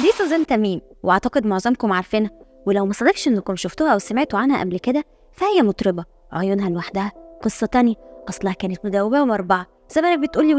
دي سوزان تميم، واعتقد معظمكم عارفينها، ولو ما صدقش انكم شفتوها او سمعتوا عنها قبل كده فهي مطربه عيونها لوحدها قصه تانية. اصلها كانت مدوبه ومربعه. زمانك بتقولي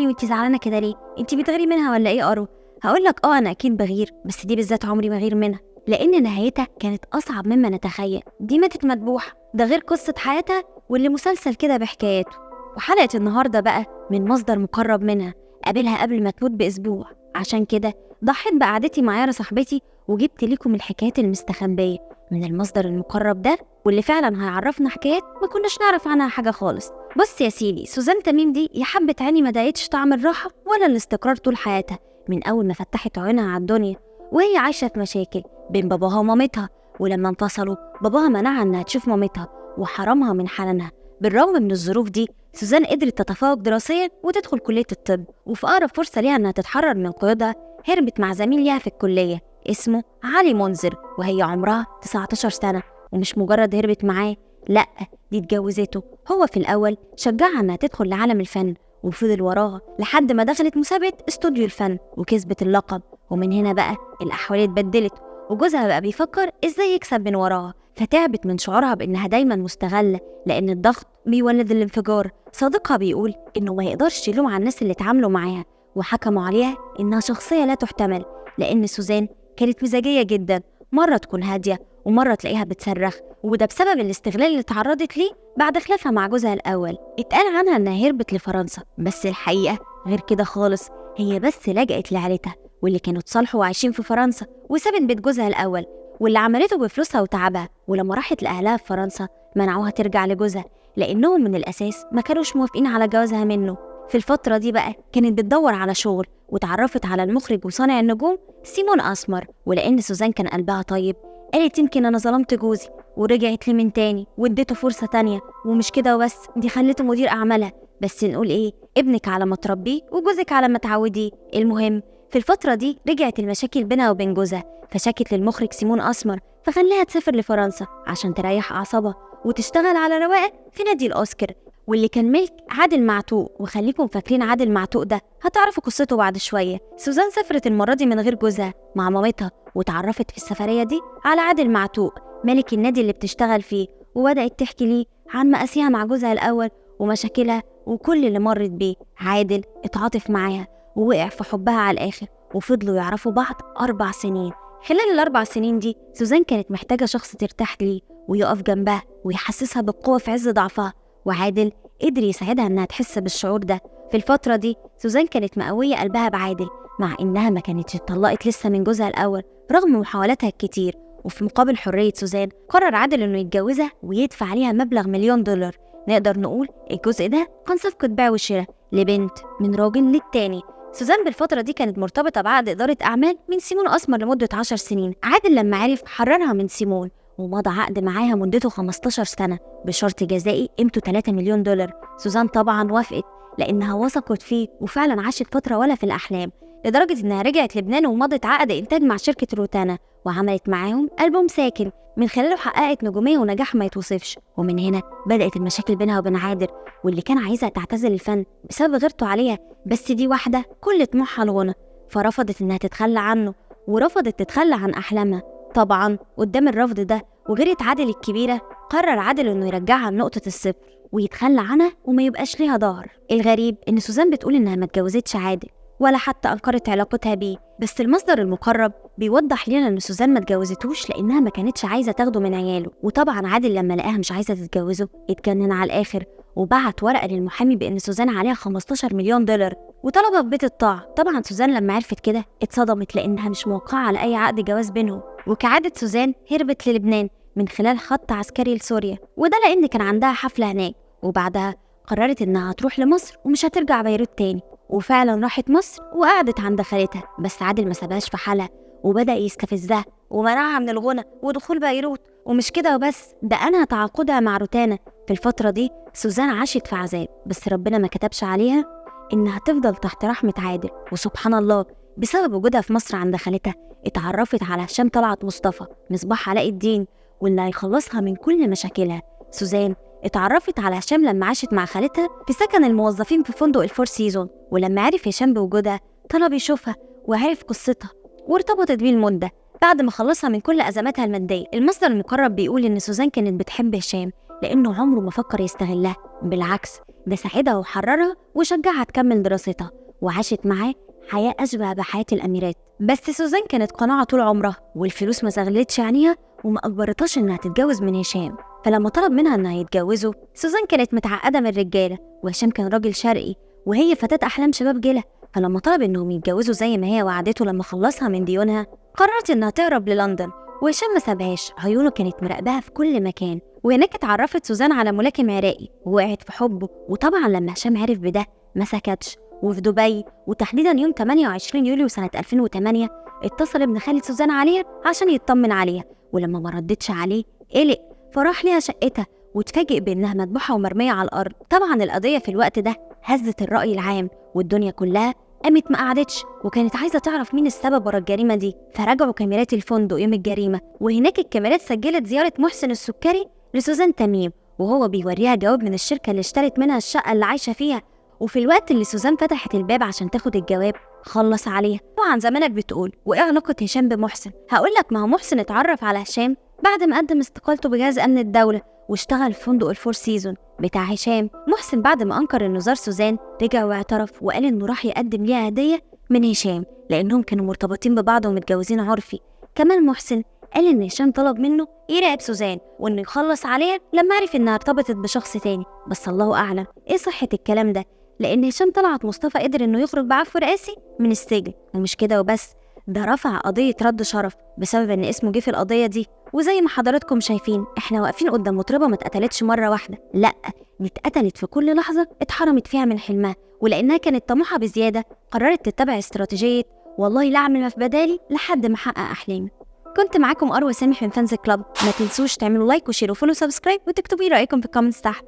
وانت زعلانه كده ليه؟ انت بتغيري منها ولا ايه قرو؟ هقول لك انا اكيد بغير، بس دي بالذات عمري ما غير منها، لان نهايتها كانت اصعب مما نتخيل. دي ماتت مذبوحه، ده غير قصه حياتها واللي مسلسل كده بحكاياته. وحلقه النهارده بقى من مصدر مقرب منها، قابلها قبل ما تموت باسبوع. عشان كده ضحيت بقعدتي مع يارا صاحبتي وجبت لكم الحكايات المستخبية من المصدر المقرب ده، واللي فعلا هيعرفنا حكايات ما كناش نعرف عنها حاجة خالص. بص يا سيدي، سوزان تميم دي يا حبة عيني ما دقتش طعم الراحة ولا الاستقرار طول حياتها من أول ما فتحت عينها على الدنيا، وهي عايشة في مشاكل بين باباها ومامتها. ولما انفصلوا باباها منعها إنها تشوف مامتها وحرمها من حنانها. بالرغم من الظروف دي سوزان قدرت تتفوق دراسيا وتدخل كلية الطب، وفي أقرب فرصة ليها إنها تتحرر من قيودها هربت مع زميل ليها في الكلية اسمه علي منذر وهي عمرها 19 سنة. ومش مجرد هربت معاه، لأ، دي اتجوزته. هو في الأول شجعها إنها تدخل لعالم الفن وفضل وراها لحد ما دخلت مسابقة استوديو الفن وكسبت اللقب. ومن هنا بقى الأحوال اتبدلت، وجوزها بقى بيفكر إزاي يكسب من وراها، فتعبت من شعورها بإنها دايما مستغلة لأن الضغط بيولد الانفجار. صديقها بيقول إنه ما يقدرش يلوم على الناس اللي اتعاملوا معاها، وحكموا عليها إنها شخصية لا تحتمل، لأن سوزان كانت مزاجية جدا، مرة تكون هادية ومرة تلاقيها بتصرخ، وده بسبب الاستغلال اللي اتعرضت ليه بعد خلافها مع جوزها الأول. اتقال عنها إنها هربت لفرنسا، بس الحقيقة غير كده خالص. هي بس لجأت لعيلتها واللي كانوا اتصالحوا وعايشين في فرنسا، وسابت بيت جوزها الأول واللي عملته بفلوسها وتعبها. ولما راحت لأهلها في فرنسا منعوها ترجع لجوزها لأنهم من الأساس ما كانوش موافقين على جوازها منه. في الفترة دي بقى كانت بتدور على شغل، وتعرفت على المخرج وصانع النجوم سيمون أسمر. ولأن سوزان كان قلبها طيب قالت يمكن أنا ظلمت جوزي، ورجعت لي من تاني واديته فرصة تانية. ومش كده وبس، دي خلته مدير أعمالها. بس نقول إيه، ابنك على ما تربيه وجوزك على ما تعوديه. المهم في الفترة دي رجعت المشاكل بينها وبين جوزها، فشكت للمخرج سيمون أسمر فخلاها تسافر لفرنسا عشان تريح أعصابها وتشتغل على رواقة في نادي الأوسكار، واللي كان ملك عادل معتوق. وخليكم فاكرين عادل معتوق ده، هتعرفوا قصته بعد شوية. سوزان سافرت المرة دي من غير جوزها مع مامتها، وتعرفت في السفرية دي على عادل معتوق ملك النادي اللي بتشتغل فيه، وبدأت تحكي ليه عن مقاسيها مع جوزها الأول ومشاكلها وكل اللي مرت بيه. عادل اتعاطف معاها ووقع في حبها على الآخر، وفضلوا يعرفوا بعض 4 سنين. خلال ال4 سنين دي سوزان كانت محتاجة شخص ترتاح ليه ويقف جنبها ويحسسها بالقوة في عز ضعفها، وعادل قدر يساعدها إنها تحس بالشعور ده. في الفترة دي سوزان كانت مقوية قلبها بعادل، مع إنها ما كانتش اتطلقت لسه من جوزها الأول رغم محاولاتها الكتير. وفي مقابل حرية سوزان قرر عادل إنه يتجوزها ويدفع عليها مبلغ $1,000,000. نقدر نقول الجزء ده كان صفقة بيع وشراء لبنت من راجل للتاني. سوزان بالفترة دي كانت مرتبطة بعقد إدارة أعمال من سيمون أسمر لمدة 10 سنين. عادل لما عرف حررها من سيمون ومضى عقد معاها مدته 15 سنة بشرط جزائي قيمته $3,000,000. سوزان طبعا وافقت لأنها وثقت فيه، وفعلا عاشت فترة ولا في الأحلام، لدرجة إنها رجعت لبنان ومضت عقد إنتاج مع شركة روتانا وعملت معاهم ألبوم ساكن من خلاله حققت نجومية ونجاح ما يتوصفش. ومن هنا بدأت المشاكل بينها وبين عادل، واللي كان عايزها تعتزل الفن بسبب غيرته عليها، بس دي واحدة كل طموحها الغنى، فرفضت إنها تتخلى عنه ورفضت تتخلى عن أحلامها. طبعا قدام الرفض ده وغيرة عادل الكبيرة قرر عادل إنه يرجعها لنقطة الصفر ويتخلى عنها وما يبقاش ليها ظهر. الغريب إن سوزان بتقول إنها ما اتجوزتش عادل ولا حتى أنكرت علاقتها بيه، بس المصدر المقرب بيوضح لنا إن سوزان ما اتجوزتوش لأنها ما كانتش عايزة تاخده من عياله. وطبعا عادل لما لقاها مش عايزة تتجوزه اتجنن على الآخر، وبعت ورقة للمحامي بإن سوزان عليها $15,000,000 وطلبها ببيت الطاعة. طبعا سوزان لما عرفت كده اتصدمت لأنها مش موقعة على أي عقد جواز بينهم. وكعادة سوزان هربت للبنان من خلال خط عسكري لسوريا، وده لأن كان عندها حفلة هناك. وبعدها قررت إنها هتروح لمصر ومش هترجع بيروت تاني، وفعلا راحت مصر وقعدت عند خالتها. بس عادل ما سابهاش في حالها وبدأ يستفزها ومنعها من الغنى ودخول بيروت. ومش كده وبس، ده أنهى تعاقدها مع روتانا. في الفترة دي سوزان عاشت في عذاب، بس ربنا ما كتبش عليها إنها تفضل تحت رحمة عادل. وسبحان الله بسبب وجودها في مصر عند خالتها اتعرفت على هشام طلعت مصطفى مصباح علاء الدين، واللي هيخلصها من كل مشاكلها. سوزان اتعرفت على هشام لما عاشت مع خالتها في سكن الموظفين في فندق الفور سيزون، ولما عرف هشام بوجودها طلب يشوفها وعرف قصتها وارتبطت بيه المدة بعد ما خلصها من كل أزماتها المادية. المصدر المقرب بيقول إن سوزان كانت بتحب هشام لأنه عمره ما فكر يستغلها، بالعكس ده ساعدها وحررها وشجعها تكمل دراستها وعاشت معاه حياة أشبه بحياة الأميرات. بس سوزان كانت قناعة طول عمرها والفلوس ما زغلتش عينيها وما أجبرتهاش إنها تتجوز من هشام. فلما طلب منها إنها يتجوزوا، سوزان كانت متعقدة من الرجالة وهشام كان راجل شرقي وهي فتاة أحلام شباب جيلها. فلما طلب إنهم يتجوزوا زي ما هي وعدته لما خلصها من ديونها، قررت إنها تهرب للندن. وهشام ما سابهاش، عيونه كانت مراقباها في كل مكان. وهناك اتعرفت سوزان على ملاكم عراقي ووقعت في حبه. وطبعا لما هشام عرف بده ما سكتش، وفي دبي وتحديدا يوم 28 يوليو سنة 2008 اتصل ابن خالد سوزان عليها عشان يطمن عليها. ولما ما ردتش عليه قلق، فراح ليها شقتها واتفاجئ بانها مذبوحه ومرميه على الارض. طبعا القضيه في الوقت ده هزت الراي العام والدنيا كلها قامت ما قعدتش وكانت عايزه تعرف مين السبب ورا الجريمه دي. فراجعوا كاميرات الفندق يوم الجريمه، وهناك الكاميرات سجلت زياره محسن السكري لسوزان تميم وهو بيوريها جواب من الشركه اللي اشترت منها الشقه اللي عايشه فيها. وفي الوقت اللي سوزان فتحت الباب عشان تاخد الجواب خلص عليها. طبعا زمانك بتقول وايه علاقه هشام بمحسن؟ هقول لك، ما هو محسن اتعرف على هشام بعد ما قدم استقالته بجهاز امن الدوله واشتغل في فندق الفور سيزون بتاع هشام. محسن بعد ما انكر انه زار سوزان رجع واعترف وقال انه راح يقدم ليها هديه من هشام لانهم كانوا مرتبطين ببعض ومتجوزين عرفي. كمان محسن قال ان هشام طلب منه يراقب سوزان وانه يخلص عليها لما عرف انها ارتبطت بشخص تاني. بس الله اعلم ايه صحه الكلام ده، لان هشام طلعت مصطفى قدر انه يخرج بعفو رئاسي من السجن. ومش كده وبس، ده رفع قضيه رد شرف بسبب ان اسمه جه في القضيه دي. وزي ما حضراتكم شايفين احنا واقفين قدام مطربه ما اتقتلتش مره واحده، لا دي اتقتلت في كل لحظه اتحرمت فيها من حلمها. ولانها كانت طموحه بزياده قررت تتبع استراتيجيه والله لا اعمل ما في بدالي لحد ما احقق احلامي. كنت معاكم اروى سامح من فانز كلاب. ما تنسوش تعملوا لايك وشير وفولو سبسكرايب وتكتبوا رايكم في الكومنتس تحت.